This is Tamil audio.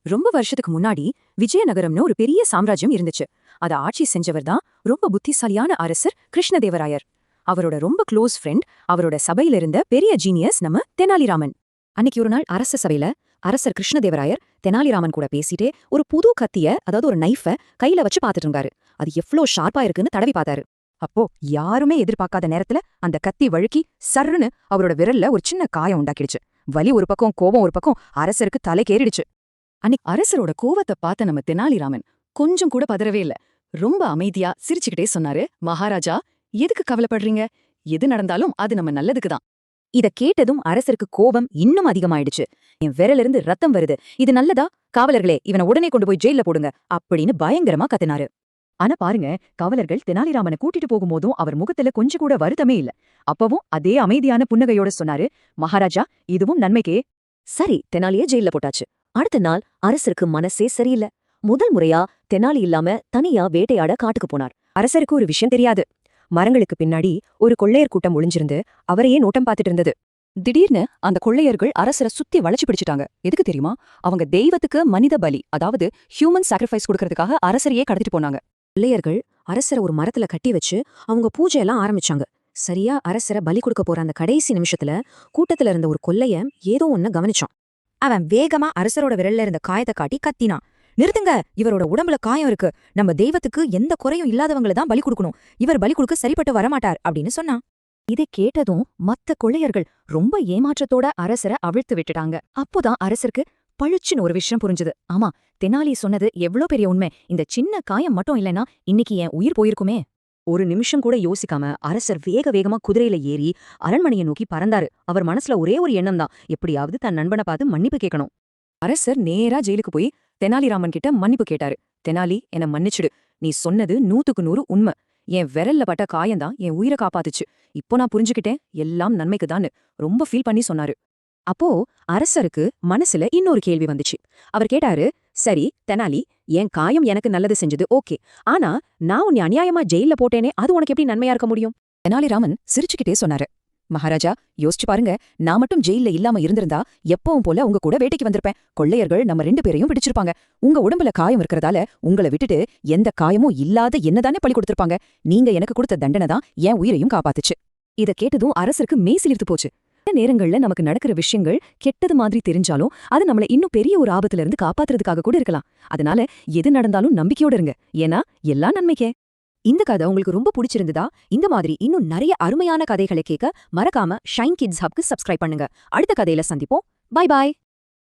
ரொம்ப வருஷத்துக்கு முன்னாடி விஜயநகரம்னு ஒரு பெரிய சாம்ராஜ்யம் இருந்துச்சு. அத ஆட்சி செஞ்சவர் தான் ரொம்ப புத்திசாலியான அரசர் கிருஷ்ணதேவராயர். அவரோட ரொம்ப க்ளோஸ் ஃப்ரெண்ட், அவரோட சபையில இருந்த பெரிய ஜீனியஸ் நம்ம தெனாலிராமன். அன்னைக்கு ஒரு நாள் அரச சபையில அரசர் கிருஷ்ணதேவராயர் தெனாலிராமன் கூட பேசிட்டே ஒரு புது கத்திய, அதாவது ஒரு நைஃப கையில வச்சு பாத்துட்டு இருந்தாரு. அது எவ்ளோ ஷார்ப்பா இருக்குன்னு தடவி பார்த்தாரு. அப்போ யாருமே எதிர்பார்க்காத நேரத்துல அந்த கத்தி வழுக்கி சர்ருன்னு அவரோட விரல்ல ஒரு சின்ன காயம் உண்டாக்கிடுச்சு. வலி ஒரு பக்கம், கோபம் ஒரு பக்கம், அரசருக்கு தலைக்கேறிடுச்சு. அன்னைக்கு அரசரோட கோவத்தை பார்த்த நம்ம தெனாலிராமன் கொஞ்சம் கூட பதறவே இல்ல. ரொம்ப அமைதியா சிரிச்சுக்கிட்டே சொன்னாரு, மகாராஜா, எதுக்கு கவலைப்படுறீங்க? எது நடந்தாலும் அது நம்ம நல்லதுக்கு தான். இத கேட்டதும் அரசருக்கு கோபம் இன்னும் அதிகமாயிடுச்சு. என் விரலிருந்து ரத்தம் வருது, இது நல்லதா? காவலர்களே, இவனை உடனே கொண்டு போய் ஜெயில போடுங்க அப்படின்னு பயங்கரமா கத்தினாரு. ஆனா பாருங்க, காவலர்கள் தெனாலிராமனை கூட்டிட்டு போகும்போதும் அவர் முகத்துல கொஞ்சம் கூட வருத்தமே இல்ல. அப்பவும் அதே அமைதியான புன்னகையோட சொன்னாரு, மகாராஜா, இதுவும் நன்மைக்கே. சரி, தெனாலியே ஜெயில போட்டாச்சு. அடுத்த நாள் அரசருக்கு மனசே சரியில்ல. முதல் முறையா தெனாலி இல்லாம தனியா வேட்டையாட காட்டுக்கு போனார். அரசருக்கு ஒரு விஷயம் தெரியாது. மரங்களுக்கு பின்னாடி ஒரு கொள்ளையர் கூட்டம் ஒளிஞ்சிருந்து அவரையே நோட்டம் பார்த்துட்டு இருந்தது. திடீர்னு அந்த கொள்ளையர்கள் அரசரை சுத்தி வளைச்சு பிடிச்சிட்டாங்க. எதுக்கு தெரியுமா? அவங்க தெய்வத்துக்கு மனித பலி, அதாவது ஹியூமன் சாக்ரிஃபைஸ் கொடுக்கறதுக்காக அரசரையே கடத்திட்டு போனாங்க. கொள்ளையர்கள் அரசரை ஒரு மரத்துல கட்டி வச்சு அவங்க பூஜையெல்லாம் ஆரம்பிச்சாங்க. சரியா அரசரை பலி கொடுக்க போற அந்த கடைசி நிமிஷத்துல கூட்டத்துல இருந்த ஒரு கொள்ளையன் ஏதோ ஒன்னு கவனிச்சான். அவன் வேகமா அரசரோட விரல்ல இருந்த காயத்தை காட்டி கத்தினான். நிறுத்துங்க, இவரோட உடம்புல காயம் இருக்கு. நம்ம தெய்வத்துக்கு எந்த குறையும் இல்லாதவங்கள தான் பலி கொடுக்கணும். இவர் பலி கொடுக்க சரிப்பட்டு வரமாட்டார் அப்படின்னு சொன்னான். இதை கேட்டதும் மத்த கொள்ளையர்கள் ரொம்ப ஏமாற்றத்தோட அரசரை அவிழ்த்து விட்டுட்டாங்க. அப்போதான் அரசருக்கு பளிச்சுன்னு ஒரு விஷயம் புரிஞ்சுது. ஆமா, தெனாலி சொன்னது எவ்ளோ பெரிய உண்மை. இந்த சின்ன காயம் மட்டும் இல்லைன்னா இன்னைக்கு என் உயிர் போயிருக்குமே. ஒரு நிமிஷம் கூட யோசிக்காம அரசர் வேக வேகமா குதிரையில ஏறி அரண்மனையை நோக்கி பறந்தாரு. அவர் மனசுல ஒரே ஒரு எண்ணம் தான், எப்படியாவது தன் நண்பனை பார்த்து மன்னிப்பு கேட்கணும். அரசர் நேரா ஜெயிலுக்கு போய் தெனாலிராமன் கிட்ட மன்னிப்பு கேட்டாரு. தெனாலி, என்ன மன்னிச்சுடு. நீ சொன்னது 100க்கு 100 உண்மை. என் விரல்ல பட்ட காயம்தான் என் உயிரை காப்பாத்துச்சு. இப்போ நான் புரிஞ்சுக்கிட்டேன், எல்லாம் நன்மைக்குதான்னு ரொம்ப ஃபீல் பண்ணி சொன்னாரு. அப்போ அரசருக்கு மனசுல இன்னொரு கேள்வி வந்துச்சு. அவர் கேட்டாரு, சரி தெனாலி, என் காயம் எனக்கு நல்லது செஞ்சது, ஓகே. ஆனா நான் உன்னை அநியாயமா ஜெயில போட்டேனே, அது உனக்கு எப்படி நன்மையா இருக்க முடியும்? தெனாலிராமன் சிரிச்சுக்கிட்டே சொன்னாரு, மகாராஜா, யோசிச்சு பாருங்க. நான் மட்டும் ஜெயில இல்லாம இருந்திருந்தா எப்பவும் போல உங்க கூட வேட்டைக்கு வந்திருப்பேன். கொள்ளையர்கள் நம்ம 2 பேரையும் பிடிச்சிருப்பாங்க. உங்க உடம்புல காயம் இருக்கிறதால உங்களை விட்டுட்டு எந்த காயமும் இல்லாத என்னதானே பழி கொடுத்திருப்பாங்க. நீங்க எனக்கு கொடுத்த தண்டனை தான் என் உயிரையும் காப்பாத்துச்சு. இத கேட்டதும் அரசருக்கு மெய் சிலிர்த்து போச்சு. நேரங்கள்ல நமக்கு நடக்கிற விஷயங்கள் கெட்டது மாதிரி தெரிஞ்சாலும் அது நம்மள இன்னும் பெரிய ஒரு ஆபத்துல இருந்து காப்பாத்துறதுக்காக கூட இருக்கலாம். அதனால எது நடந்தாலும் நம்பிக்கையோட இருங்க. ஏன்னா எல்லாம் நன்மைக்கே. இந்த கதை உங்களுக்கு ரொம்ப பிடிச்சிருந்ததா? இந்த மாதிரி இன்னும் நிறைய அருமையான கதைகளை கேட்க மறக்காம ஷைன் கிட்ஸ் ஹப்க்கு சப்ஸ்கிரைப் பண்ணுங்க. அடுத்த கதையில சந்திப்போம். Bye bye.